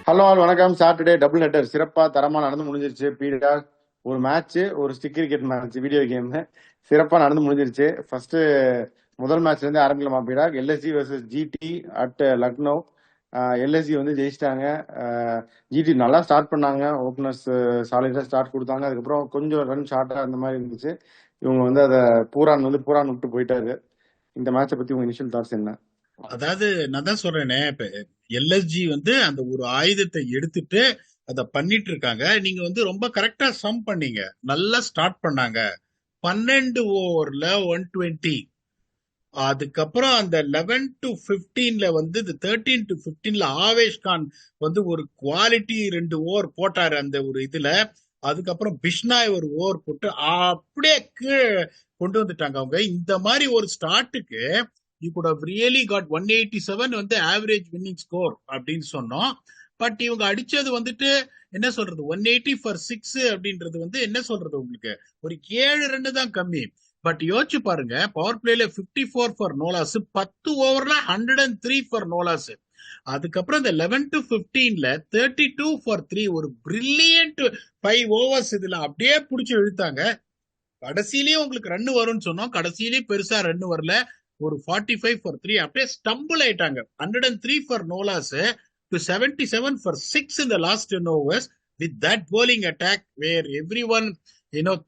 Hello all வணக்கம். Saturday double header சிறப்பா தரமா நடந்து முடிஞ்சிருச்சு. பீடா ஒரு மேட்ச், ஒரு stick cricket match, video game சிறப்பா நடந்து முடிஞ்சிருச்சு. ஃபர்ஸ்ட் முதல் மேட்ச்ல இருந்து ஆரம்பிக்கலாமா பீடா? LSG versus GT at Lucknow. LSG வந்து ஜெயிச்சிட்டாங்க. ஜிடி நல்லா ஸ்டார்ட் பண்ணாங்க. ஓப்பனர்ஸ் சாலிடா ஸ்டார்ட் கொடுத்தாங்க. அதுக்கப்புறம் கொஞ்சம் ரன் ஷார்ட்டா அந்த மாதிரி இருந்துச்சு. இவங்க வந்து அதை பூரான் விட்டு போயிட்டாரு. இந்த மேட்சை பத்தி உங்க இனிஷியல் தாட்ஸ் என்ன? அதாவது நான் தான் சொல்றேனே, இப்ப எல்எஸ்ஜி வந்து அந்த ஒரு ஆயுதத்தை எடுத்துட்டு அதை பண்ணிட்டு இருக்காங்க. நீங்க வந்து ரொம்ப கரெக்டா சம் பண்ணீங்க. நல்லா ஸ்டார்ட் பண்ணாங்க. 12 ஓவர்ல 120. அதுக்கப்புறம் அந்த 11 டு 15ல வந்து இந்த 13 டு 15ல ஆவேஷ் கான் வந்து ஒரு குவாலிட்டி 2 ஓவர் போட்டாரு அந்த ஒரு இதுல. அதுக்கப்புறம் பிஷ்னாய் ஒரு ஓவர் போட்டு அப்படியே கீழே கொண்டு வந்துட்டாங்க அவங்க. இந்த மாதிரி ஒரு ஸ்டார்ட்டுக்கு you could have really got 187 வந்து ஆவரேஜ் வின்னிங் ஸ்கோர் அப்படின்னு சொன்னோம். பட் இவங்க அடிச்சது வந்துட்டு என்ன சொல்றது, 180 ஃபார் 6 அப்படின்றது வந்து என்ன சொல்றது, உங்களுக்கு ஒரு 7 ரன் தான் கம்மி. பட் யோசிச்சு பாருங்க, பவர் பிளேல 54 ஃபார் நோலாஸ், 10 ஓவர்ல 103 ஃபார் நோலாஸ். அதுக்கப்புறம் இந்த 11 டு 15ல 32 ஃபார் 3, ஒரு பிரில்லியன்ட் 5 ஓவர்ஸ் இதுல அப்படியே பிடிச்சி இழுத்தாங்க. கடைசியிலேயே உங்களுக்கு ரன் வரும்னு சொன்னோம், கடைசியிலேயே பெருசா ரன் வரல. ஒரு 45 ஃபார் 3 அப்படியே ஸ்டம்பிள் ஆயிட்டாங்க. 103 for no loss to 77 for 6 in the last 10 overs with that bowling attack where everyone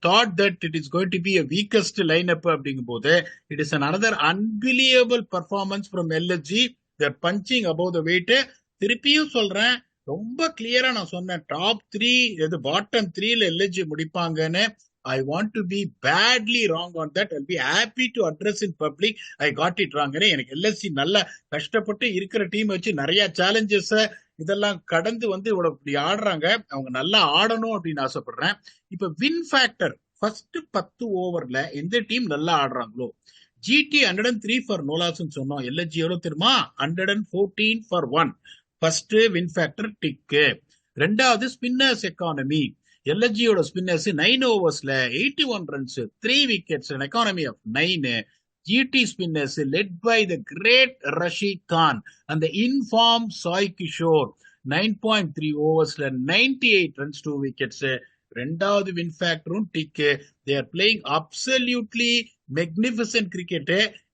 thought that it is going to be a weakest lineup அப்படிங்கும் போது it is another unbelievable performance from LSG. They're punching above the weight. திருப்பியும் சொல்றேன், ரொம்ப கிளியரா நான் சொன்னேன், top 3 இது bottom 3ல LSG முடிப்பாங்கன்னு. I want to be badly wrong on that. I'll be happy to address in public. I got it wrong. எனக்கு எல்எஸ்சி நல்லா கஷ்டப்பட்டு இருக்கிற டீம் வச்சு நிறைய சேலஞ்சஸ் இதெல்லாம் கடந்து வந்து இவ்வளவு இப்படி ஆடுறாங்க. அவங்க நல்லா ஆடணும் அப்படின்னு ஆசைப்படுறேன். இப்ப வின் ஃபேக்டர் ஃபர்ஸ்ட் 10 ஓவர்ல எந்த டீம் நல்லா ஆடுறாங்களோ, ஜிடி 103 ஃபார் நோலாஸ் சொன்னோம், எல்எஸ்ஜி எவ்வளவு தெரியுமா, 114 ஃபார் 1. ஃபர்ஸ்ட் வின் ஃபேக்டர் டிக்கு. ரெண்டாவது ஸ்பின்னர்ஸ் எக்கானமி. எல்எஸ்ஜியோட ஸ்பின்னர்ஸ் 9 ஓவர்ஸ்ல 81 runs, 3 wickets, economy of 9. GT spinners led by the great Rashid Khan அந்த இன்ஃபார்ம் சாய் கிஷோர் 9.3 ஓவர்ஸ்ல 98 ரன்ஸ், 2 விக்கெட்ஸ். ரெண்டாவது வின் ஃபேக்டரும் டிக்கு. They are playing absolutely magnificent cricket.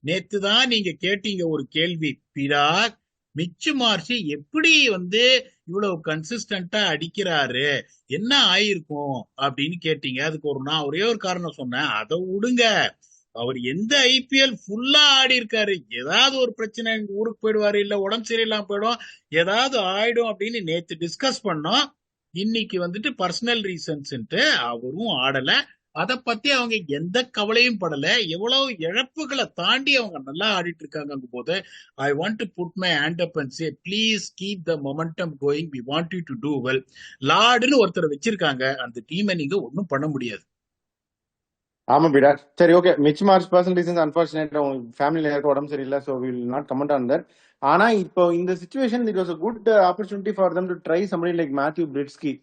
நேத்து தான் நீங்க கேட்டீங்க ஒரு கேள்வி, பிராக் மிச்சு மார்ஷி எப்படி வந்து இவ்வளவு கன்சிஸ்டன்டா அடிக்கிறாரு, என்ன ஆயிருக்கும் அப்படின்னு கேட்டீங்க. அதுக்கு நான் ஒரே ஒரு காரணம் சொன்னேன், அதை விடுங்க. அவர் எந்த ஐபிஎல் ஃபுல்லா ஆடி இருக்காரு, ஏதாவது ஒரு பிரச்சனை, எங்க ஊருக்கு போயிடுவாரு, இல்ல உடம்பு சரியில்லாம போயிடும், ஏதாவது ஆயிடும் அப்படின்னு நேத்து டிஸ்கஸ் பண்ணோம். இன்னைக்கு வந்துட்டு பர்சனல் ரீசன்ஸ் அவரும் ஆடல. அதை பத்தி அவங்க எந்த கவலையும் படல. எவ்வளவு இழப்புகளை தாண்டி அவங்க நல்லா ஆடிட்டு இருக்காங்க போது I want to put my hand up and say please keep the momentum going, we want you to do well. லார்டுன்னு ஒருத்தர் வச்சிருக்காங்க, அந்த டீமை நீங்க ஒன்னும் பண்ண முடியாது. ஆமா பீடா, சரி okay. Mitch Marsh personal reasons unfortunate, உங்களுக்கு ஃபேமிலியில யாருக்கும் உடம்பு சரியில்லை, so will not comment on that. ஆனா இப்போ இந்த situation it was a good opportunity for them to try somebody like Matthew Breetzke.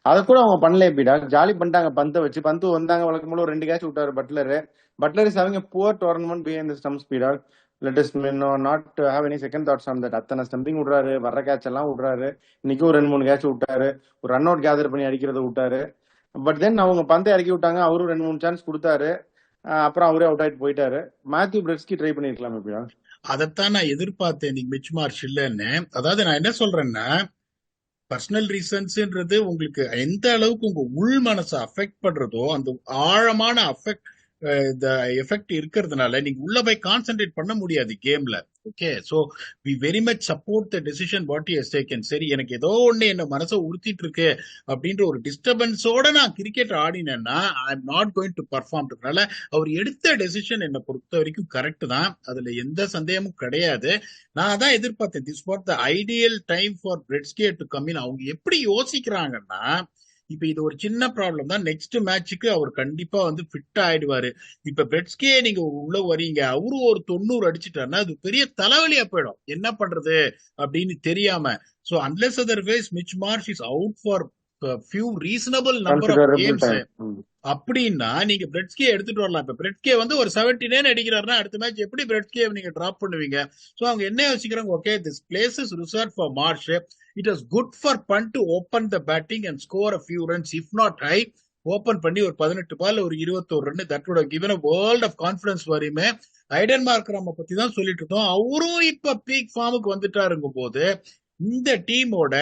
அதை கூட அவங்க பண்ணல பீடா, ஜாலி பண்ணிட்டாங்க. பந்தை வச்சு பந்து வந்தாங்க, வழக்கம் போல 2 கேட்ச் விட்டாரு Buttler is having a poor tournament behind the stumps பீடா. Let us not have any second thoughts on that. அத்தனை ஸ்டம்பிங் விடுறாரு, வர்ற கேட்ச் எல்லாம் விடுறாரு. இன்னைக்கும் 2-3 கேட்ச் விட்டாரு, ஒரு ரன் அவுட் கேதர் பண்ணி அடிக்கிறத விட்டாரு. பட் தென் அவங்க பந்தை இறக்கி விட்டாங்க, அவரும் 2-3 சான்ஸ் கொடுத்தாரு, அப்புறம் அவரே அவுட் ஆயிட்டு போயிட்டாரு. மேத்யூ பிரெட்ஸ்கி ட்ரை பண்ணிருக்கலாம் எப்படியா? அதைத்தான் நான் எதிர்பார்த்தேன் நீங்க மிச் மார்ச் இல்லைன்னு. அதாவது நான் என்ன சொல்றேன்னா, பர்சனல் ரீசன்ஸ்ன்றது உங்களுக்கு எந்த அளவுக்கு உங்க உள் மனசை அஃபெக்ட் பண்றதோ, அந்த ஆழமான எஃபெக்ட் இருக்கிறதுனால நீங்க உள்ள போய் கான்சென்ட்ரேட் பண்ண முடியாது கேம்ல. Okay, so we very much support the decision what you has taken. சரி, எனக்கு ஏதோ ஒண்ணு என்ன மனசை உறுத்திட்டு இருக்கு அப்படின்ற ஒரு டிஸ்டர்பன்ஸோட நான் கிரிக்கெட் ஆடினேன்னா I am not going to perform. அவர் எடுத்த டெசிஷன் என்னை பொறுத்த வரைக்கும் கரெக்ட் தான், அதுல எந்த சந்தேகமும் கிடையாது. நான் தான் எதிர்பார்த்தேன், this what the ideal time for Breetzke to come in. அவங்க எப்படி யோசிக்கிறாங்கன்னா, இப்ப இது ஒரு சின்ன ப்ராப்ளம் தான், நெக்ஸ்ட் மேட்சுக்கு அவர் கண்டிப்பா வந்து ஃபிட் ஆயிடுவாரு. இப்ப பிரெட்ஸ்கே நீங்க உள்ள வரீங்க, அவரு ஒரு 90 அடிச்சுட்டாருன்னா அது பெரிய தலைவலியா போயிடும், என்ன பண்றது அப்படின்னு தெரியாம. So unless otherwise Mitch Marsh is out for few reasonable number of games. அப்படின்னா நீங்க பிரெட்ஸ்கே எடுத்துட்டு வரலாம். இப்ப பிரெட்ஸ்கே வந்து ஒரு 79 அடிக்கிறாருன்னா அடுத்த மேட்ச் எப்படி பிரெட்ஸ்கே நீங்க டிராப் பண்ணுவீங்க? சோ அவங்க என்ன யோசிக்கிறாங்க, okay this place is reserve for Marsh, it is good for fun to open the batting and score a few runs if not high. Open பண்ணி ஒரு 18 பால் ஒரு 21 run, that would have given a world of confidence வரையுமே. Aiden மார்க்ராம பத்தி தான் சொல்லிட்டு இருந்தோம், அவரும் இப்ப பீக் ஃபார்முக்கு வந்துட்டாருங்கும் போது இந்த டீமோட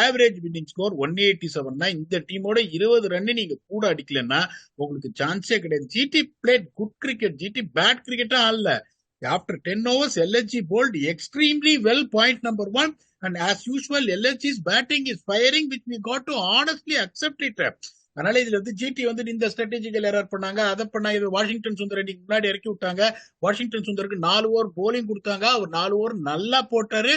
ஆவரேஜ் வின்னிங் ஸ்கோர் 187. இந்த டீமோட 20 ரன் நீங்க கூட அடிக்கலன்னா உங்களுக்கு சான்ஸே கிடையாது. GT played good cricket, GT bat கிரிக்கெட்டா ஆடல. After 10 overs LSG bowled extremely well, point number 1, and as usual LSG's batting is firing, which we got to honestly accept it. அதனால இதுல வந்து ஜிடி வந்து இந்த ஸ்ட்ராட்டஜிக்கல் எரர் பண்ணாங்க, அதை பண்ணாங்க. வாஷிங்டன் சுந்தர் இன்னைக்கு முன்னாடி இறக்கி விட்டாங்க. வாஷிங்டன் சுந்தருக்கு 4 ஓவர் போலிங் கொடுத்தாங்க, அவர் 4 ஓவர் நல்லா போட்டாரு.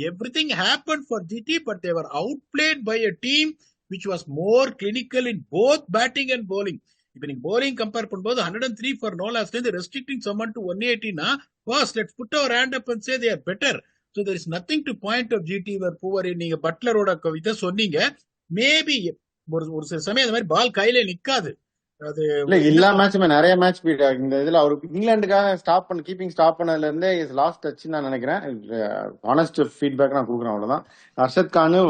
Everything happen for GT, but they were outplayed by a team which was more clinical in both batting and bowling. இப்ப நீங்க bowling கம்பேர் பண்ணும்போது 103 for no loss ல இருந்து restricting someone to 180 னா first let's put our hand up and say they are better. So there is nothing to point of GT were poor. நீங்க பட்லரோட இதை சொன்னீங்க, maybe ஒரு சில சமயம் அந்த மாதிரி பால் கையில நிக்காது. அது இல்ல எல்லா மேட்சுமே நிறைய மேட்ச் இந்த இதுல அவரு இங்கிலாந்துக்காக ஸ்டாப் பண்ண கீப்பிங் ஸ்டாப் பண்ணதுல இருந்தே லாஸ்ட் டச் நான் நினைக்கிறேன். ஆனஸ்ட் ஃபீட்பேக் நான் கொடுக்குறேன், அவ்வளவுதான். அர்ஷத் கானு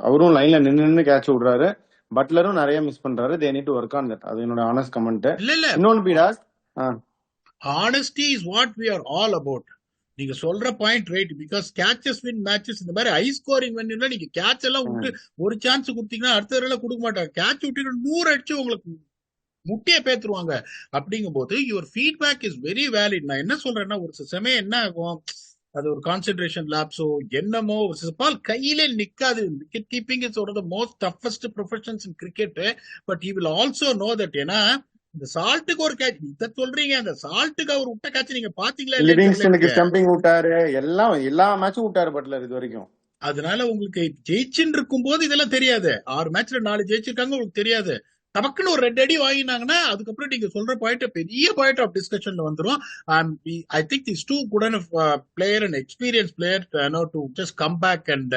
அவரும் லைன்ல நின்று கேட்ச் விடுறாரு, பட்லரும் நிறைய மிஸ் பண்றாரு. They need to work on that. அது என்னோட ஆனஸ்ட் கமெண்ட். இன்னொன்னு பீடாஸ், honesty is what we are all about. நீங்க சொல்ற point right, because catches win matches. இந்த மாதிரி ஹை ஸ்கோரிங் வென்யூல நீங்க கேட்ச் எல்லாம் விட்டு ஒரு சான்ஸ் கொடுத்தீங்கன்னா அடுத்த தடவை கொடுக்க மாட்டாங்க. கேட்ச் விட்டு 100 அடிச்சு உங்களுக்கு முட்டையை பேத்துருவாங்க. அப்படிங்கும் போது your feedback is very valid. நான் என்ன சொல்றேன்னா, ஒரு சில சமயம் என்ன ஆகும், அது ஒரு கான்சென்ட்ரேஷன் லேப்ஸோ என்னமோ, ஒரு சில பால் கையிலே நிக்காது. Wicket keeping is one of the most toughest professions in cricket. But you will also know that. ஏன்னா இந்த சால்ட்டுக்கு ஒரு கேட்ச் இத சொல்றீங்க, அந்த சால்ட்டுக்கு அவர் விட்ட கேட்ச் நீங்க பாத்தீங்களா? லிவிங்ஸ்டனுக்கு ஸ்டம்பிங் விட்டாரு, எல்லா மேட்சும் விட்டாரு பட்லர் இது வரைக்கும். அதனால உங்களுக்கு ஜெயிச்சுன்னு இருக்கும் போது இதெல்லாம் தெரியாது. 6 மேட்ச்ல 4 ஜெயிச்சிருக்காங்க, உங்களுக்கு தெரியாது. தமக்குன்னு ஒரு 2 அடி வாங்கினாங்கன்னா அதுக்கப்புறம் நீங்க சொல்ற பாயிண்ட் பெரிய பாயிண்ட் ஆஃப் டிஸ்கஷன்ல வந்துரும். I think this two good enough player and experience player to just come back and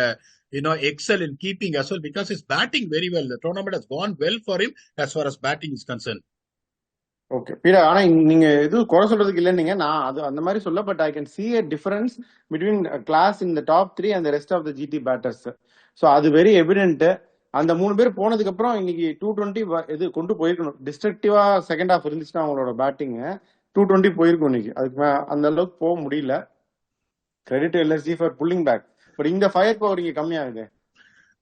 excel in keeping as well, because he's batting very well. The tournament has gone well for him as far as batting is concerned. Okay பீடா, ஆனா நீங்க எதுவும் குறை சொல்றதுக்கு இல்லைன்னீங்க, நான் அது அந்த மாதிரி சொல்ல. But I can see a difference between class in the top 3 and the rest of the GT batters. So அது வெரி எவிடென்ட். அந்த 3 பேர் போனதுக்கு அப்புறம் இன்னைக்கு 220 இது கொண்டு போயிருக்கணும். டிஸ்ட்ரக்டிவா செகண்ட் ஹாஃப் இருந்துச்சுன்னா அவங்களோட பேட்டிங் 220 போயிருக்கும் இன்னைக்கு. அதுக்கு அந்த அளவுக்கு போக முடியல. Credit LSG for pulling back. But இந்த ஃபயர் பவர் இங்க கம்மியாகுது.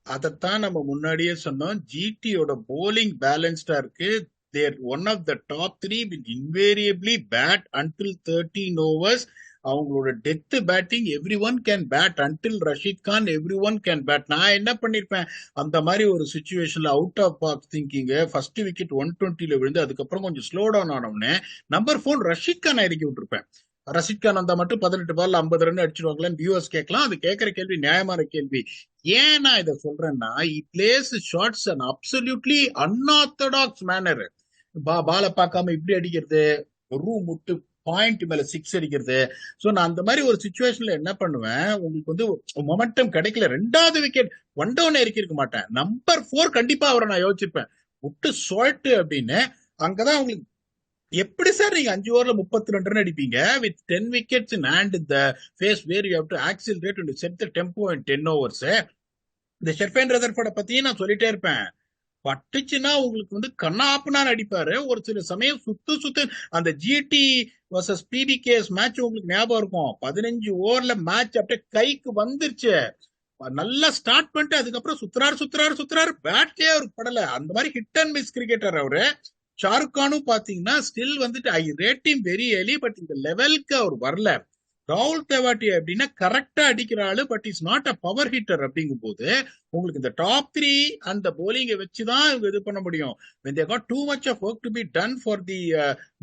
அதைத்தான் நம்ம முன்னாடியே சொன்னோம். ஜிடியோட போலிங் பேலன்ஸ்டா இருக்கு. They're one of the top 3 will invariably bat until 13 overs. அவங்களோட death batting every one can bat until Rashid Khan every one can bat. நான் என்ன பண்ணிருப்பேன், அந்த மாதிரி ஒரு சுச்சுவேஷன்ல out of box thinking, first wicket 120ல விழுந்து அதுக்கப்புறம் கொஞ்சம் ஸ்லோ டவுன் ஆனவுடனே நம்பர் 4 ரஷீத் கான் இறக்கி விட்டுருப்பேன். ரஷீத் கான் வந்தா மட்டும் 18 பால் 50 ரன் அடிச்சிருவாங்களான்னு வியூவர்ஸ் கேட்கலாம். அது கேட்கிற கேள்வி நியாயமான கேள்வி. ஏன் நான் இதை சொல்றேன்னா, he plays shots an absolutely unorthodox manner. பால பார்க்காம இப்படி அடிக்கிறது, ரூம் விட்டு பாயிண்ட் மேல 6 அடிக்கிறது. சோ நான் அந்த மாதிரி ஒரு சிச்சுவேஷன்ல என்ன பண்ணுவேன், உங்களுக்கு வந்து மொமெண்டம் கிடைக்கல, 2வது விக்கெட் 1 டவுன் இறக்கி இருக்க மாட்டேன். நம்பர் 4 கண்டிப்பா அவரை நான் யோசிச்சிருப்பேன், விட்டு சொல்லிட்டு அப்படின்னு. அங்கதான் உங்களுக்கு எப்படி சார் நீங்க 5 ஓவர்ல 32 ரன் அடிப்பீங்க with 10 wickets in hand in the face where you have to accelerate and set the tempo in 10 overs. இந்த ஷெர்ஃபேன் ரதர்ஃபோர்ட பத்தியும் நான் சொல்லிட்டே இருப்பேன். பட்டுச்சுன்னா உங்களுக்கு வந்து கண்ணாப்புனான் அடிப்பாரு. ஒரு சில சமயம் சுத்து அந்த ஜிடி வர்சஸ் பிபிகேஎஸ் மேட்ச் உங்களுக்கு ஞாபகம் இருக்கும். 15 ஓவர்ல மேட்ச் அப்படியே கைக்கு வந்துருச்சு. நல்லா ஸ்டார்ட் பண்ணிட்டு அதுக்கப்புறம் சுத்துறாரு பேட்லயே அவருக்கு படல. அந்த மாதிரி ஹிட் அண்ட் மிஸ் கிரிக்கெட்டர் அவரு. ஷாருக் கானும் பாத்தீங்கன்னா ஸ்டில் வந்துட்டு I rate him very early, but இந்த லெவலுக்கு அவர் வரல. ராகுல் தெவாட்டி அப்படின்னா கரெக்டா அடிக்கிற ஆளு, but is not a power hitter. அப்படிங்கும் போது உங்களுக்கு இந்த டாப் 3 அந்த போலிங்கை வச்சுதான் இவங்க இது பண்ண முடியும். when they got too much of work to be done for the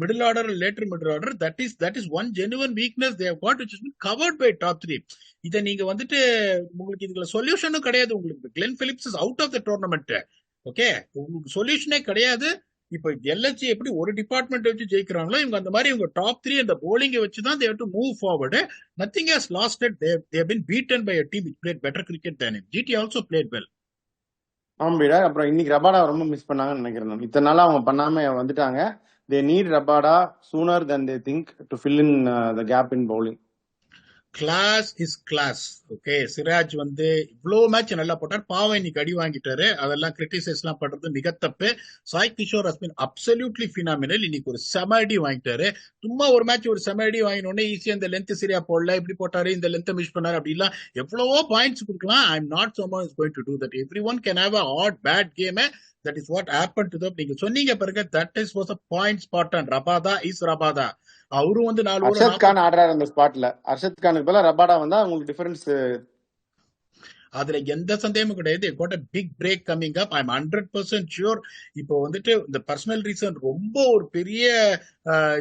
middle order and later middle order, that is one genuine weakness they have got, which has been covered by top 3. இதை நீங்க வந்துட்டு உங்களுக்கு இதுல சொல்யூஷனும் கிடையாது. உங்களுக்கு Glenn Phillips is out of the tournament. Okay, உங்களுக்கு சொல்யூஷனே கிடையாது. இப்ப எல்எஸ்ஜி எப்படி ஒரு டிபார்ட்மெண்ட் வச்சு ஜெயிக்கிறாங்களோ, இவங்க அந்த மாதிரி இவங்க டாப் 3 அந்த போலிங்கை வச்சுதான் they have to move forward. Nothing has lost it. They have been beaten by a team which played better cricket than him. GT also played well. ஆமாம் அப்புறம் இன்னைக்கு ரபாடா ரொம்ப மிஸ் பண்ணாங்கன்னு நினைக்கிறேன் நான். இத்தனை நாளா அவங்க பண்ணாம வந்துட்டாங்க. They need Rabada sooner than they think to fill in the gap in bowling. Class is class. Okay, Siraj வந்து இவ்வளோ மேட்ச் நல்லா போட்டார், பாவம் இன்னைக்கு அடி வாங்கிட்டாரு, அதெல்லாம் கிரிட்டிசைஸ் எல்லாம் பண்றது மிக தப்பு. Sai Kishore has been absolutely phenomenal. இன்னைக்கு ஒரு செம அடி வாங்கிட்டாரு. சும்மா ஒரு மேட்ச் ஒரு செம அடி வாங்கினோடனே ஈஸியா இந்த லென்த் சரியா போடல, இப்படி போட்டாரு, இந்த லென்த் மிஸ் பண்ணாரு, அப்படிலாம் எவ்வளவோ பாயிண்ட்ஸ் கொடுக்கலாம். ஐ am not someone who is going to do that. Everyone can have a odd bad game. That is what happened to them. நீங்க சொன்னீங்க பாருங்க, that is was a point spot on Rabada is Rabada. அவரும் வந்து 4 over Arshad Khan ஆடுறாரு அந்த ஸ்பாட்ல. அர்ஷத் கானுக்கு பதிலா Rabada வந்தா உங்களுக்கு டிஃபரன்ஸ். அதுல எந்த சந்தேகமும் கிடையாது. got a big break coming up. I'm 100% sure. இப்போ வந்துட்டு இந்த பர்சனல் ரீசன் ரொம்ப ஒரு பெரிய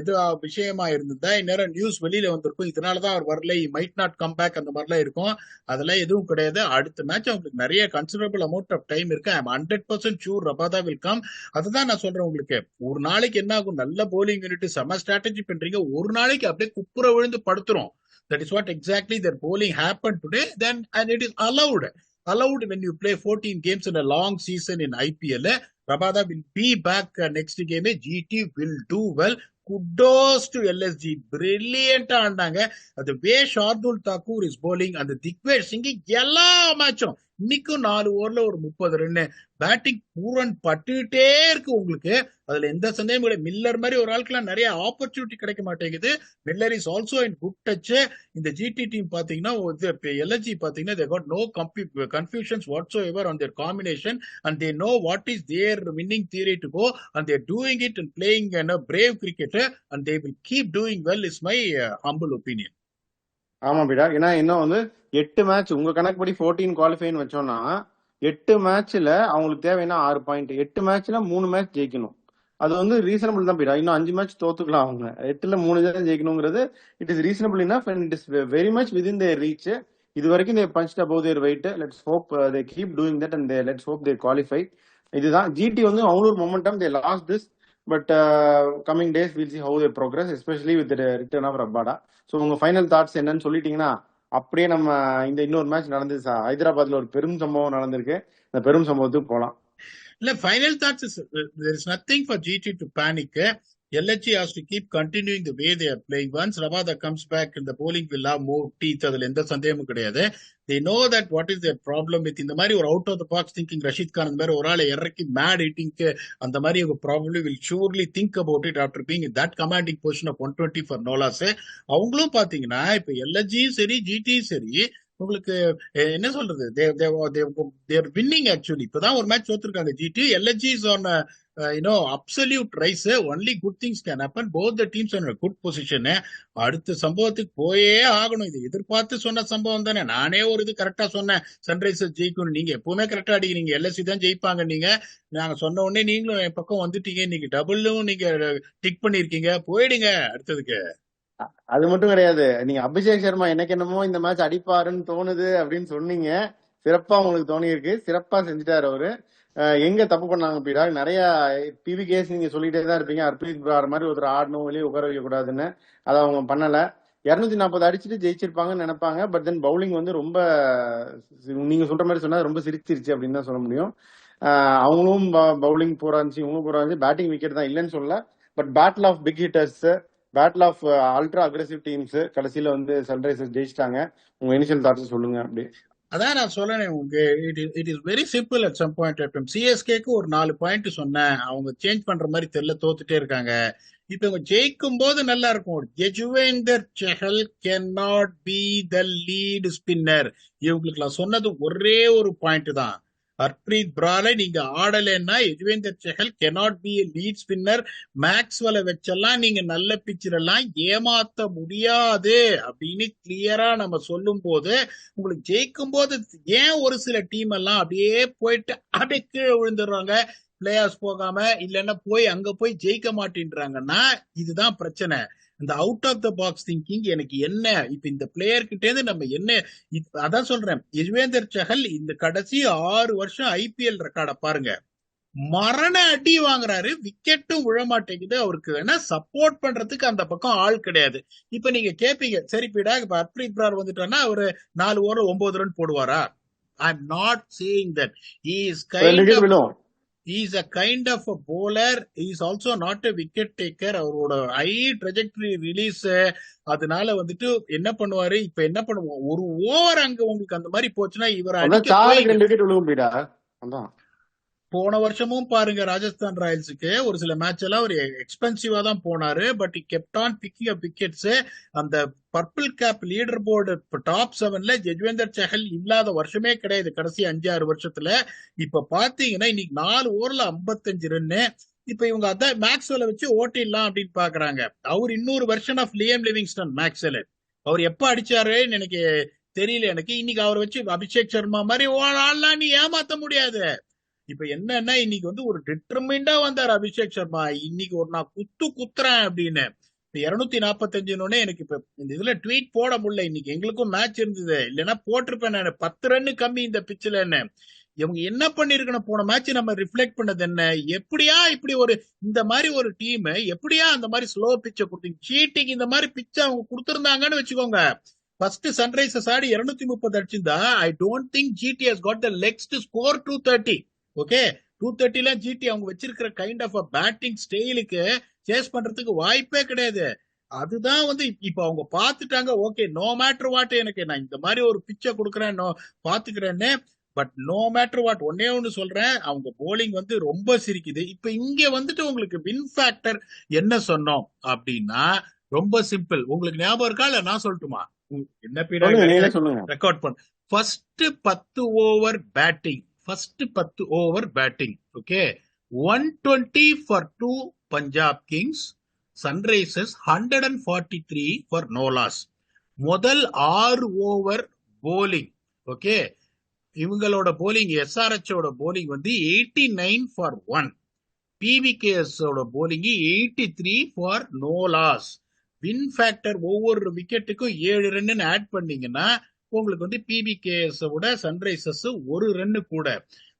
இது விஷயமா இருந்ததா இந்நேரம் நியூஸ் வெளியில வந்திருக்கும். இதனாலதான் அவர் வரல, மைட் நாட் கம் பேக், அந்த மாதிரிலாம் இருக்கும். அதெல்லாம் எதுவும் கிடையாது. அடுத்த மேட்ச் அவங்களுக்கு நிறைய கன்சிடரபிள் அமௌண்ட் ஆஃப் டைம் இருக்கு. I am 100% sure Rabada will come. அதுதான் நான் சொல்றேன் உங்களுக்கு. ஒரு நாளைக்கு என்ன ஆகும், நல்ல போலிங் யூனிட் செம ஸ்ட்ராட்டஜி பண்றீங்க, ஒரு நாளைக்கு அப்படியே குப்புற விழுந்து படுத்துரும். That is what exactly their bowling happened today. Then, and it is allowed. Allowed when you play 14 games in a long season in IPL. Rabada will be back next game. GT will do well. Kudos to LSG. Brilliant ஆண்டாங்க. The way Shardul Thakur is bowling and the Digvesh Singh எல்லா மேட்சும் இன்னைக்கும் 4 ஓவர்ல ஒரு 30 run batting Pooran பட்டுட்டே இருக்கு உங்களுக்கு. அதுல எந்த சந்தேகமும் கிடையாது. மில்லர் மாதிரி ஒரு ஆளுக்குலாம் நிறைய ஆப்பர்ச்சுனிட்டி கிடைக்க மாட்டேங்குது. Miller is also in good touch. இந்த ஜிடி டீம் பாத்தீங்கன்னா, எல்எஸ்ஜி பாத்தீங்கன்னா, they got no confusions whatsoever on their combination and they know what is their winning theory to go and they're doing it and playing brave cricket and they will keep doing well is my humble opinion. ஆமா பீடா. ஏன்னா இன்னும் வந்து 8 match உங்க கணக்குப்படி 14 குவாலிஃபைன்னு வச்சோம்னா 8 மேட்ச்ல அவங்களுக்கு தேவைன்னா 6 பாயிண்ட். 8 மேட்ச்ல 3 மேட்ச் ஜெயிக்கணும். அது வந்து ரீசனபிள் தான் பீடா. இன்னும் 5 மேட்ச் தோத்துக்கலாம் அவங்க. 8ல 3 தான் ஜெயிக்கணுங்கிறது it is reasonable enough and it is very much within their reach. இது வரைக்கும் they punched above their weight. Let's hope they keep doing that and let's hope they qualify. இதுதான் ஜிடி வந்து அவங்களோட momentum. They lost this but coming days will see how they progress especially with return of Rabada. So உங்க final thoughts என்னன்னு சொல்லிட்டீங்கன்னா அப்படியே நம்ம இந்த இன்னொரு மேட்ச் நடந்துச்சு ஹைதராபாத்ல ஒரு பெரும் சம்பவம் நடந்திருக்கு. இந்த பெரும் சம்பவத்துக்கு போலாம். இல்ல, final thoughts is there is nothing for GT to panic. LHG has to keep continuing the way they are playing. Once Rabada comes back and the bowling will have more teeth, அதுல எந்த சந்தேகமும் கிடையாது. They know that what is their problem with இந்த மாதிரி ஒரு out of the box thinking Rashid Khan அந்த மாதிரி ஒரு ஆளை இறக்கி மேட் ஹிட்டிங்க்கு அந்த மாதிரி probably will surely think about it after being in that commanding position of 120 for no loss. அவங்களும் பாத்தீங்கன்னா இப்ப எல்எஸ்ஜியும் சரி ஜிடியும் சரி உங்களுக்கு என்ன சொல்றது, தேர் வின்னிங் ஆக்சுவலி. இப்பதான் ஒரு மேட்ச் தோத்துருக்காங்க GT. LSG is on absolute rise. Only good things can happen. Both the teams on good position. அடுத்த சம்பவத்துக்கு போயே ஆகணும். இது எதிர்பார்த்து சொன்ன சம்பவம் தானே. நானே ஒரு இது கரெக்டா சொன்னேன், சன்ரைசர்ஸ் ஜெயிக்கணும். நீங்க எப்பவுமே கரெக்டா அடிக்கிறீங்க, எல்எஸ்சி தான் ஜெயிப்பாங்க. நீங்க நாங்க சொன்ன உடனே நீங்களும் என் பக்கம் வந்துட்டீங்க. நீங்க டபுளும் நீங்க டிக் பண்ணிருக்கீங்க. போயிடுங்க அடுத்ததுக்கு. அது மட்டும் கிடையாது, நீங்க அபிஷேக் சர்மா எனக்கு என்னமோ இந்த மேட்ச் அடிப்பாருன்னு தோணுது அப்படின்னு சொன்னீங்க. சிறப்பா உங்களுக்கு தோணி இருக்கு. சிறப்பா செஞ்சுட்டாரு அவரு. எங்க தப்பு பண்ணாங்க பீடா? நிறைய டிவி கேஸ் நீங்க சொல்லிட்டே தான் இருப்பீங்க. ஹர்ப்ரீத் பிரார் மாதிரி ஒருத்தர் ஆடணும், வெளியே உட்கார வைக்க கூடாதுன்னு. அதை அவங்க பண்ணல. 240 அடிச்சுட்டு ஜெயிச்சிருப்பாங்கன்னு நினைப்பாங்க. பட் தென் பவுலிங் வந்து ரொம்ப நீங்க சொல்ற மாதிரி சொன்னா ரொம்ப சிரிச்சிருச்சு அப்படின்னு தான் சொல்ல முடியும். அவங்களும் பவுலிங் போரா இருந்துச்சு, இவங்களும் போரா இருந்துச்சு. பேட்டிங் விக்கெட் தான் இல்லைன்னு சொல்லல. But battle of big hitters, battle of ultra aggressive teams, கடைசியில வந்து சன்ரைசர்ஸ் ஜெயிச்சிட்டாங்க. உங்க இனிஷியல் தாட்ஸ் சொல்லுங்க அப்படி. அதான் நான் சொல்றேன் உங்களுக்கு. It is very simple. At some point of time சிஎஸ்கேக்கு ஒரு 4 பாயிண்ட் சொன்னேன். அவங்க சேஞ்ச் பண்ற மாதிரி தெரியல, தோத்துட்டே இருக்காங்க. இப்ப இவங்க ஜெயிக்கும் போது நல்லா இருக்கும். Yuzvendra Chahal can not be the lead spinner. இவங்களுக்கு நான் சொன்னது ஒரே ஒரு பாயிண்ட் தான். ஹர்ப்ரீத் பிராரை நீங்க ஆடலைன்னா Yuzvendra Chahal cannot be lead spinner. மேக்ஸ்வெல்ல வச்செல்லாம் நீங்க நல்ல பிச்சர் எல்லாம் ஏமாத்த முடியாது அப்படின்னு கிளியரா நம்ம சொல்லும் போது உங்களுக்கு ஜெயிக்கும் போது ஏன் ஒரு சில டீம் எல்லாம் அப்படியே போயிட்டு அப்படியே கீழே விழுந்துடுறாங்க, பிளே ஆஃப் போகாம, இல்லைன்னா போய் அங்க போய் ஜெயிக்க மாட்டேன்றாங்கன்னா இதுதான் பிரச்சனை. இந்த out of the box thinking எனக்கு என்ன, இப்ப இந்த பிளேயர் கிட்டே இருந்து நம்ம என்ன, அதான் சொல்றேன். யஜுவேந்தர் சஹல் இந்த கடைசி 6 வருஷம் ஐபிஎல் ரெக்கார்ட பாருங்க, மரண அடி வாங்குறாரு, விக்கெட்டும் விழ மாட்டேங்குது. அவருக்கு வேணா சப்போர்ட் பண்றதுக்கு அந்த பக்கம் ஆள் கிடையாது. இப்ப நீங்க கேப்பீங்க, சரி பீடா இப்ப ஹர்ப்ரீத் பிரார் வந்துட்டான்னா அவரு 4 ஓவர் 9 ரன் போடுவாரா? I'm not saying that. He is 2 kind wicket of விழும். he is a kind of a bowler. He is also not a wicket taker. அவரோட ஹை ட்ரெஜெக்டரி ரிலீஸ், அதனால வந்துட்டு என்ன பண்ணுவாரு, இப்ப என்ன பண்ணுவோம், ஒரு ஓவர் அங்க உங்களுக்கு அந்த மாதிரி போச்சுன்னா இவர் அதான் அடிக்க சாருக்கு போய் 2 விக்கெட் விழுவும் பீடா. அதான் போன வருஷமும் பாருங்க ராஜஸ்தான் ராயல்ஸுக்கு ஒரு சில மேட்ச் எல்லாம் ஒரு எக்ஸ்பென்சிவா தான் போனாரு. But kept on picking up wickets. அந்த purple cap leader board top 7ல யஜ்வேந்தர் சஹல் இல்லாத வருஷமே கிடையாது கடைசி 5-6 வருஷத்துல. இப்ப பாத்தீங்கன்னா இன்னைக்கு 4 ஓவர்ல 55 ரன்னு. இப்ப இவங்க அதான் மேக்ஸ்வெல்ல வச்சு ஓட்டிடலாம் அப்படின்னு பாக்குறாங்க. அவர் இன்னொரு version of Liam Livingstone Maxwell. அவர் எப்ப அடிச்சாருன்னு எனக்கு தெரியல. எனக்கு இன்னைக்கு அவர் வச்சு அபிஷேக் சர்மா மாதிரி ஆள்லாம் நீ ஏமாத்த முடியாது. இப்ப என்னன்னா இன்னைக்கு வந்து ஒரு டிட்டர்மைண்டா வந்தார் அபிஷேக் சர்மா. இன்னைக்கு ஒரு நான் குத்துறேன் அப்படின்னு. இப்ப 245 எனக்கு இப்ப இந்த இதுல ட்வீட் போட முடியல. இன்னைக்கு எங்களுக்கும் மேட்ச் இருந்தது, இல்லைன்னா போட்டிருப்பேன் நான் 10 ரன்னு கம்மி இந்த பிச்சுலன்னு. இவங்க என்ன பண்ணிருக்கணும், போன மேட்ச் நம்ம ரிஃப்ளெக்ட் பண்ணது என்ன, எப்படியா இப்படி ஒரு இந்த மாதிரி ஒரு டீம் எப்படியா அந்த மாதிரி ஸ்லோ பிச்சை கொடுத்தீங்க. சீட்டிங் இந்த மாதிரி பிச்சை அவங்க கொடுத்திருந்தாங்கன்னு வச்சுக்கோங்க, ஃபர்ஸ்ட் சன்ரைசர்ஸ் ஆடி 230 அடிச்சிருந்தா I don't think GT has got the legs to score 230. Okay, 230ல ஜிடி அவங்க வச்சிருக்கிற கைண்ட் ஆஃப் பேட்டிங் ஸ்டைலுக்கு சேஸ் பண்றதுக்கு வாய்ப்பே கிடையாது. அதுதான் வந்து இப்ப அவங்க பாத்துட்டாங்க. ஓகே, நோ மேட்டர் வாட், எனக்கு நான் இந்த மாதிரி ஒரு பிச்சை கொடுக்குறேன் பாத்துக்கிறேன்னு. பட் நோ மேட்டர் வாட், ஒன்னே ஒண்ணு சொல்றேன், அவங்க போலிங் வந்து ரொம்ப சிரிக்குது. இப்ப இங்க வந்துட்டு உங்களுக்கு வின் ஃபேக்டர் என்ன சொன்னோம் அப்படின்னா ரொம்ப சிம்பிள். உங்களுக்கு ஞாபகம் இருக்கா இல்ல நான் சொல்லட்டுமா? என்ன பீடா சொல்லுங்க. ரெக்கார்ட் பண்ண first 10 over batting, first 10 over batting. Okay, 120 for 2 Punjab Kings, Sunrisers 143 for no loss. முதல் 6 ஓவர் போலிங். ஓகே, இவங்களோட போலிங் எஸ்ஆர்எச் ஓட போலிங் வந்து 89 ஃபார் 1, பிவிகேஎஸ் ஓட bowling 83 for no loss. Win factor ஒவ்வொரு விக்கெட்டுக்கும் 7 ரன்னு ஆட் பண்ணீங்கன்னா உங்களுக்கு வந்து பிபிகேஎஸ் விட சன்ரைசர்ஸ் 1 ரன்னு கூட.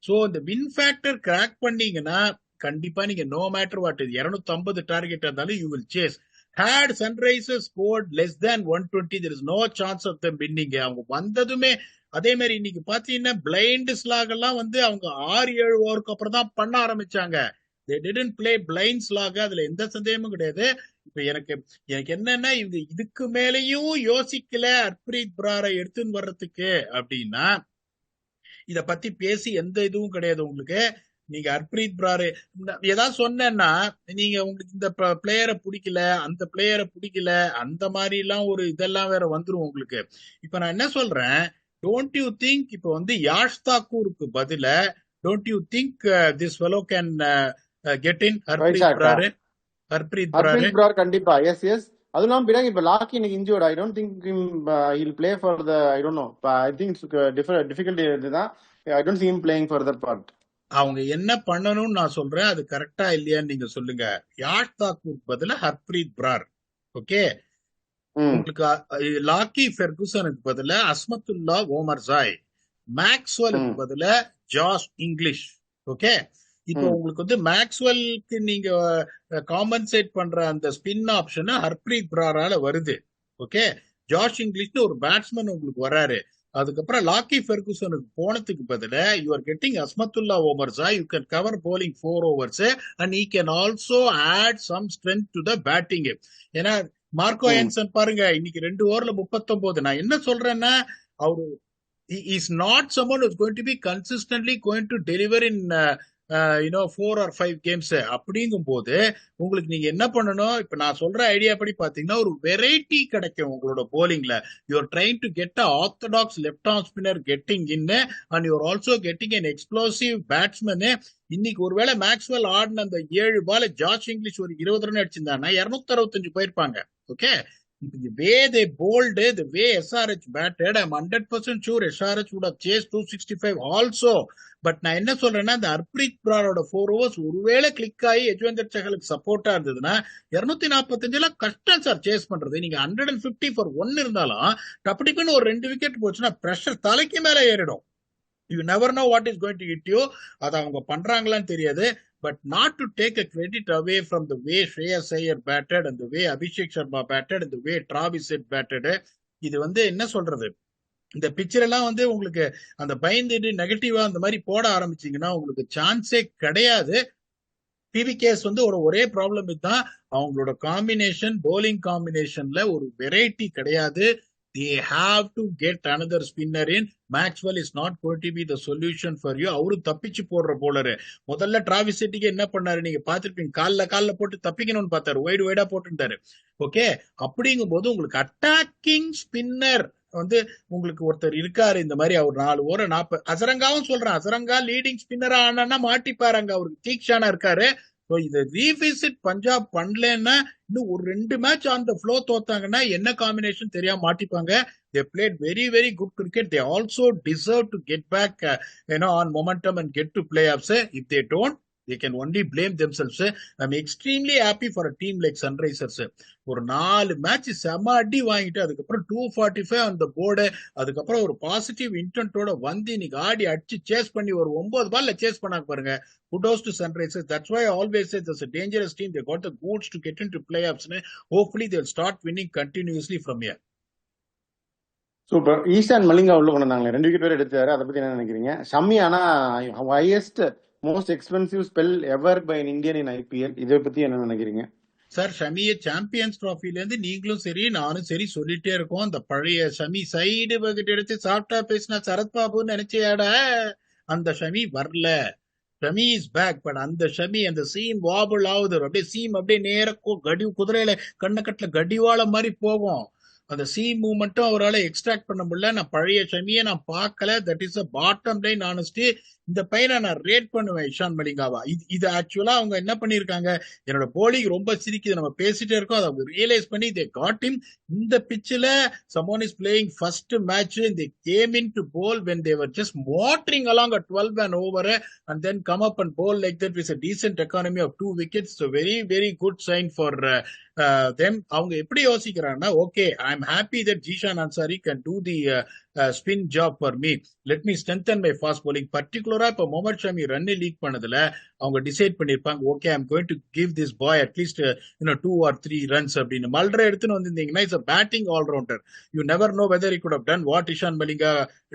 சோ இந்த வின் ஃபேக்டர் கிராக் பண்ணீங்கன்னா கண்டிப்பா நீங்க நோ மேட்டர் வாட் 250 டார்கெட் இருந்தாலும் you will chase. Had Sunrisers scored less than 120 there is no chance of them winning. அவங்க வந்ததுமே அதே மாதிரி இன்னைக்கு பாத்தீங்கன்னா பிளைண்ட் ஸ்லாக் எல்லாம் வந்து அவங்க 6-7 ஓவருக்கு அப்புறம் தான் பண்ண ஆரம்பிச்சாங்க. they didn't play blind slog, அதுல எந்த சந்தேகமும் கிடையாது. இப்ப எனக்கு என்னன்னா இதுக்கு மேலேயும் யோசிக்கல ஹர்ப்ரீத் பிராரை எடுத்துன்னு வர்றதுக்கு அப்படின்னா இத பத்தி பேசி எந்த இதுவும் கிடையாது உங்களுக்கு. நீங்க ஹர்ப்ரீத் பிராரு ஏதாவது சொன்னா நீங்க உங்களுக்கு இந்த பிளேயரை பிடிக்கல, அந்த பிளேயரை பிடிக்கல, அந்த மாதிரி எல்லாம் ஒரு இதெல்லாம் வேற வந்துரும் உங்களுக்கு. இப்ப நான் என்ன சொல்றேன், டோன்ட் யூ திங்க் இப்ப வந்து யாஷ் தாக்கூருக்கு பதில don't you think this fellow can get in Harpreet Brar கண்டிப்பா. எஸ் எஸ், அதுவும் பிறகு இப்ப லாக்கி இன்னைக்கு injured. I don't think he'll play for the I don't know. I think difficult இதுதான். I don't see him playing for that part. அவங்க என்ன பண்ணணும்னு நான் சொல்றேன், அது கரெக்டா இல்லையான்னு நீங்க சொல்லுங்க. யாஷ் தாக்கூர் பதிலா ஹர்ப்ரீத் பிரார். ஓகே, உங்களுக்கு லாக்கி ஃபெர்குசனுக்கு பதிலா அஸ்மத்துல்லா ஓமர் ஜாய், மேக்ஸ்வெலுக்கு பதிலா ஜாஷ் இங்கிலீஷ். ஓகே, இப்போ உங்களுக்கு வந்து மேக்ஸ்வெல்க்கு நீங்க காம்பன்சேட் பண்ற அந்த ஸ்பின் ஆப்ஷன் ஹர்ப்ரீத் பிராரால வருது. ஓகே, ஜாஷ் இங்கிலீஷ்னு ஒரு பேட்ஸ்மேன் உங்களுக்கு வராரு. அதுக்கப்புறம் லாக்கி ஃபெர்குசனுக்கு போனதுக்கு பதிலா you are getting Azmatullah Omarzai. You can cover bowling 4 overs and he can also add some strength to the batting. ஏன்னா மார்க்கோ ஏன்சன் பாருங்க இன்னைக்கு 2 ஓவர்ல 39. நான் என்ன சொல்றேன்னா அவரு is not someone who's going to be consistently going to deliver in 4 or 5 games. அப்படிங்கும் போது உங்களுக்கு நீங்க என்ன பண்ணணும், இப்ப நான் சொல்ற ஐடியா படி பாத்தீங்கன்னா ஒரு வெரைட்டி கிடைக்கும் உங்களோட போலிங்ல. You're trying to get a orthodox left arm spinner getting in and you're also getting an explosive batsman. இன்னைக்கு ஒருவேளை மேக்ஸ்வெல் ஆடின அந்த 7 பால் ஜாஷ் இங்கிலீஷ் ஒரு 20 ரன் அடிச்சிருந்தாங்கன்னா 265 போயிருப்பாங்க. Okay, the way they bowled, the way SRH batted, I'm 100% sure SRH would have chased 265 also. But நான் என்ன சொல்றேன்னா இந்த ஹர்ப்ரீத் பிராரோட 4 overs ஒருவேளை கிளிக் ஆகி யஜ்வேந்தர் சஹலுக்கு சப்போர்ட்டா இருந்ததுன்னா 245 கஷ்டம் சார் சேஸ் பண்றது. நீங்க 150 for 1 இருந்தாலும் டப்புன்னு ஒரு 2 விக்கெட் போச்சுன்னா பிரஷர் தலைக்கு மேல ஏறிடும். You never know what is going to hit you. அது அவங்க பண்றாங்களான்னு தெரியாது. But not to take a credit away from the way Shreyas Iyer batted and the way Abhishek Sharma batted and the way Travis Head batted. இது வந்து என்ன சொல்றது, இந்த picture எல்லாம் வந்து உங்களுக்கு அந்த பயந்துட்டு நெகட்டிவா அந்த மாதிரி போட ஆரம்பிச்சீங்கன்னா உங்களுக்கு சான்ஸே கிடையாது. பிவிகேஸ் வந்து ஒரே ப்ராப்ளம் இதுதான், அவங்களோட காம்பினேஷன் போலிங் காம்பினேஷன்ல ஒரு வெரைட்டி கிடையாது. they have to get another spinner in. Maxwell is not going to be the solution for you. அவரு தப்பிச்சு போடுற போலரு. முதல்ல டிராவிஸ் ஹெட்டுக்கு என்ன பண்ணாரு நீங்க பாத்துருப்பீங்க, கால்ல போட்டு தப்பிக்கணும்னு பார்த்தாரு, வைடா போட்டுட்டாரு. ஓகே, அப்படிங்கும் போது உங்களுக்கு அட்டாக்கிங் ஸ்பின்னர் வந்து உங்களுக்கு ஒருத்தர் இருக்காரு இந்த மாதிரி. அவர் 4 ஓவர் 40 அசரங்காவும் சொல்றேன், அசரங்கா லீடிங் ஸ்பின்னரா ஆனா மாட்டிப்பாருங்க, அவருக்கு தீக்ஷானா இருக்காரு. இதை ரீவிசிட் பஞ்சாப் பண்ணலன்னா இன்னும் ஒரு 2 மேட்ச் ஆன் த ஃப்ளோ தோத்தாங்கன்னா என்ன காம்பினேஷன் தெரியாம மாட்டிப்பாங்க. they played very very good cricket. They also deserve to get back on momentum and get to playoffs. If they don't, they can only blame themselves. I'm extremely happy for a team like Sunrisers. ஒரு 4 match செம அடி வாங்கிட்டு அதுக்கப்புறம் 245 அந்த board, அதுக்கப்புறம் ஒரு positive இன்டென்ட்டோட வந்து இன்னைக்கு ஆடி அடிச்சு சேஸ் பண்ணி ஒரு 9 பால்ல சேஸ் பண்ணாங்க பாருங்க. kudos to Sunrisers. That's why I always say there's a dangerous team. They got the goods to get into playoffs. Hopefully they'll start winning continuously from here. Super. Ishaan Malinga உள்ள கொண்டு வந்தாங்களே, 2 விக்கெட் வேற எடுத்தாரு, அதை பத்தி என்ன நினைக்கிறீங்க? ஷம்மி ஆனா highest most expensive spell ever by Indian in IPL, இதை பத்தி என்ன நினைக்கிறீங்க? சார், ஷமியை சாம்பியன்ஸ் டிராஃபில இருந்து நீங்களும் சரி நானும் சரி சொல்லிட்டே இருக்கோம், அந்த பழைய ஷமி சைடு பக்கெட் எடுத்து சாப்பிட்டா பேசினா சரத்பாபுன்னு நினைச்சேட, அந்த ஷமி வரல. Shami is back. பட் அந்த ஷமி அந்த சீம் வாபிள் ஆகுது, அப்படியே சீம் அப்படியே நேர குதிரையில கண்ணக்கட்டுல கடிவாள மாதிரி போகும். அந்த சீம் மூவ்மெண்ட்டும் அவரால் எக்ஸ்ட்ராக்ட் பண்ண முடியல. நான் பழைய ஷமியை நான் பார்க்கல. That is a bottom line honesty. இந்த பையனை நான் ரேட் பண்ணுவேன், இஷான் மலிங்காவா. இது ஆக்சுவலா அவங்க என்ன பண்ணிருக்காங்க, என்னோட போலிங் ரொம்ப சிரிக்குது, நம்ம பேசிட்டே இருக்கோம், அதை ரியலைஸ் பண்ணி they got him. இந்த பிச்சில் someone is playing first match, they came in to bowl when they were just motoring along at 12 and over, and then come up and bowl like that with a decent economy of 2 wickets. So very very good sign for them. அவங்க எப்படி யோசிக்கிறாங்கன்னா, okay, I'm happy that Jishan Ansari can do the spin job for me. Let me strengthen my fast bowling. Particularly இப்ப Mohammed Shami run league பண்ணதுல அவங்க decide பண்ணிருப்பாங்க, okay, I'm going to give this boy at least 2 or 3 runs அப்படின்னு. மல்ற எடுத்துன்னு வந்திருந்தீங்கன்னா it's a batting all-rounder. You never know whether he could have done what Ishan Malinga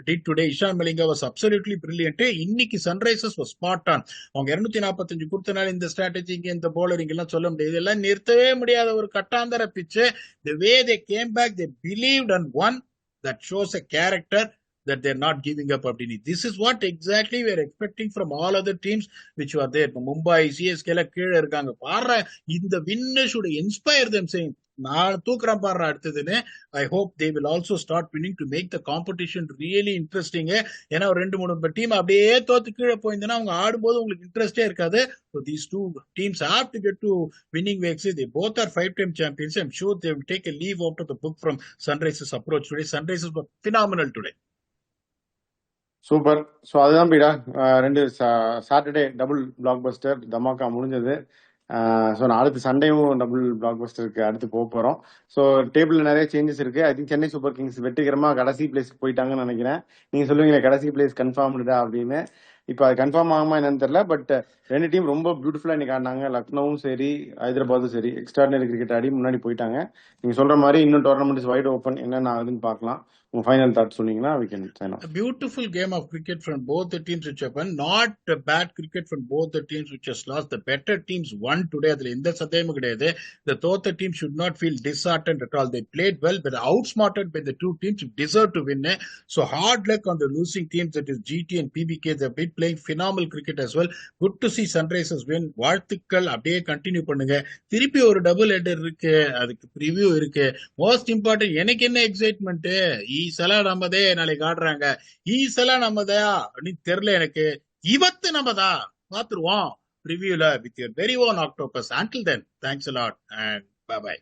did today. Ishan Malinga was absolutely brilliant. இன்னைக்கு Sunrisers was spot on. அவங்க 245 கொடுத்தனால இந்த ஸ்ட்ராட்டஜிங்க இந்த பவுலரிங் எல்லாம் சொல்ல முடியாது, இதெல்லாம் நிறுத்தவே முடியாத ஒரு கட்டாந்தர பிச்சு. The way they came back, they believed and won. That shows a character that they're not giving up. This is what exactly we are expecting from all other teams which were there. Mumbai, CSK la கீழே இருக்காங்க பாரு, இந்த win should inspire them, saying நான் தூக்குறேன் பாரு அடுத்ததுன்னு. I hope they will also start winning to make the competition really interesting. ஏன்னா 2-3 team அப்படியே தோத்து கீழே போயிருந்தேன்னா அவங்க ஆடும்போது உங்களுக்கு இன்ட்ரெஸ்டே இருக்காது. So these 2 teams have to get to winning ways. They both are 5-time champions. I'm sure they will take a leave out of the book from Sunrisers approach today. Sunrisers were phenomenal today. Super. So அதுதான் பீடா, 2 Saturday double black Bastar dhamaka முடிஞ்சது. So நான் அடுத்து சண்டேவும் double black பஸ்டருக்கு அடுத்து போக போகிறோம். So டேபிளில் நிறைய changes இருக்கு. I think Chennai super Kings வெற்றிகரமாக கடைசி பிளேஸ்க்கு போயிட்டாங்கன்னு நினைக்கிறேன். நீங்கள் சொல்லுவீங்களே கடைசி பிளேஸ் கன்ஃபார்ம்டுடா அப்படின்னு. இப்போ அது கன்ஃபார்ம் ஆகுமா என்னன்னு தெரியல. பட் 2 டீம் ரொம்ப பியூட்டிஃபுல்லாக இன்னைக்கு ஆடினாங்க. லக்னோவும் சரி ஹைதராபாத்தும் சரி எக்ஸ்ட்ராடினரி கிரிக்கெட் ஆடி முன்னாடி போயிட்டாங்க. நீங்கள் சொல்ற மாதிரி இன்னும் டோர்னமெண்ட் இஸ் வைட் ஓப்பன், என்னென்ன ஆகுதுன்னு பார்க்கலாம். உங்க ஃபைனல் தாட் சொன்னீங்கன்னா we can sign off. A beautiful game of cricket from both the teams which have won. Not a bad cricket from both the teams which has lost. The better teams won today. அதுல எந்த சந்தேகமும் கிடையாது. The தோத்த team should not feel disheartened at all. They played well, but outsmarted by the 2 teams who deserve to win. So hard luck on the losing teams, that is GT and PBK. They've been playing phenomenal cricket as well. Good to see Sunrisers win. வாழ்த்துக்கள், அப்படியே continue பண்ணுங்க. திருப்பி ஒரு double header இருக்கு, அதுக்கு preview இருக்கு. Most important எனக்கு என்ன எக்ஸைட்மெண்ட், ஈசெல்லாம் நம்மதே நாளைக்கு ஆடுறாங்க, ஈசெல்லாம் நம்மதா அப்படின்னு தெரியல எனக்கு. இவத்து நம்மதா பாத்துருவோம் ரிவ்யூல with your very own octopus. Until then, thanks a lot and bye bye.